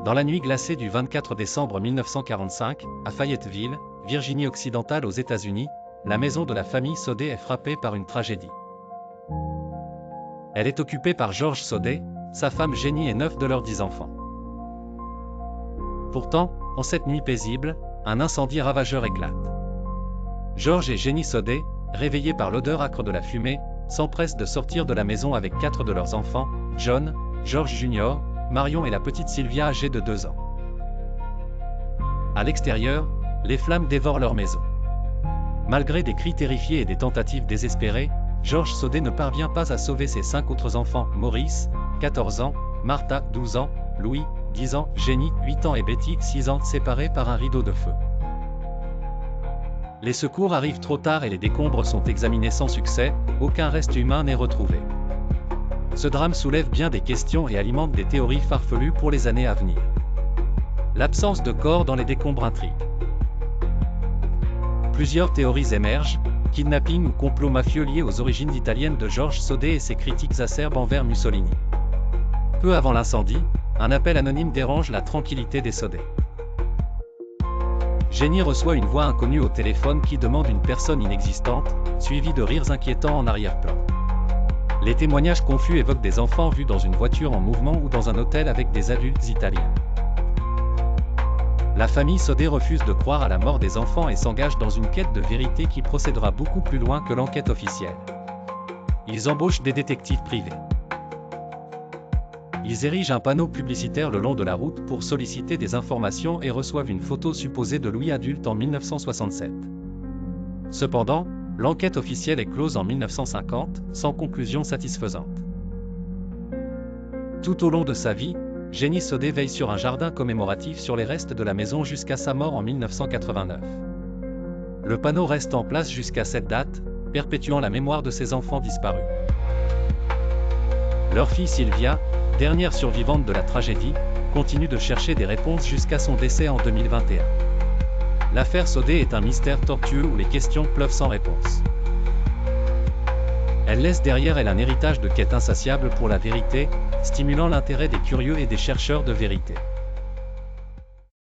Dans la nuit glacée du 24 décembre 1945, à Fayetteville, Virginie-Occidentale aux États-Unis, la maison de la famille Saudet est frappée par une tragédie. Elle est occupée par Georges Saudet, sa femme Jenny et 9 de leurs 10 enfants. Pourtant, en cette nuit paisible, un incendie ravageur éclate. Georges et Jenny Saudet, réveillés par l'odeur âcre de la fumée, s'empressent de sortir de la maison avec 4 de leurs enfants, John, George Jr., Marion et la petite Sylvia âgée de 2 ans. À l'extérieur, les flammes dévorent leur maison. Malgré des cris terrifiés et des tentatives désespérées, Georges Saudet ne parvient pas à sauver ses 5 autres enfants, Maurice, 14 ans, Martha, 12 ans, Louis, 10 ans, Jenny, 8 ans et Betty, 6 ans, séparés par un rideau de feu. Les secours arrivent trop tard et les décombres sont examinés sans succès, aucun reste humain n'est retrouvé. Ce drame soulève bien des questions et alimente des théories farfelues pour les années à venir. L'absence de corps dans les décombres intrigue. Plusieurs théories émergent, kidnapping ou complot mafieux lié aux origines italiennes de Georges Saudet et ses critiques acerbes envers Mussolini. Peu avant l'incendie, un appel anonyme dérange la tranquillité des Saudet. Jenny reçoit une voix inconnue au téléphone qui demande une personne inexistante, suivie de rires inquiétants en arrière-plan. Les témoignages confus évoquent des enfants vus dans une voiture en mouvement ou dans un hôtel avec des adultes italiens. La famille Saudet refuse de croire à la mort des enfants et s'engage dans une quête de vérité qui procédera beaucoup plus loin que l'enquête officielle. Ils embauchent des détectives privés. Ils érigent un panneau publicitaire le long de la route pour solliciter des informations et reçoivent une photo supposée de Louis adulte en 1967. Cependant, l'enquête officielle est close en 1950, sans conclusion satisfaisante. Tout au long de sa vie, Jenny Saudet veille sur un jardin commémoratif sur les restes de la maison jusqu'à sa mort en 1989. Le panneau reste en place jusqu'à cette date, perpétuant la mémoire de ses enfants disparus. Leur fille Sylvia, dernière survivante de la tragédie, continue de chercher des réponses jusqu'à son décès en 2021. L'affaire Saudet est un mystère tortueux où les questions pleuvent sans réponse. Elle laisse derrière elle un héritage de quête insatiable pour la vérité, stimulant l'intérêt des curieux et des chercheurs de vérité.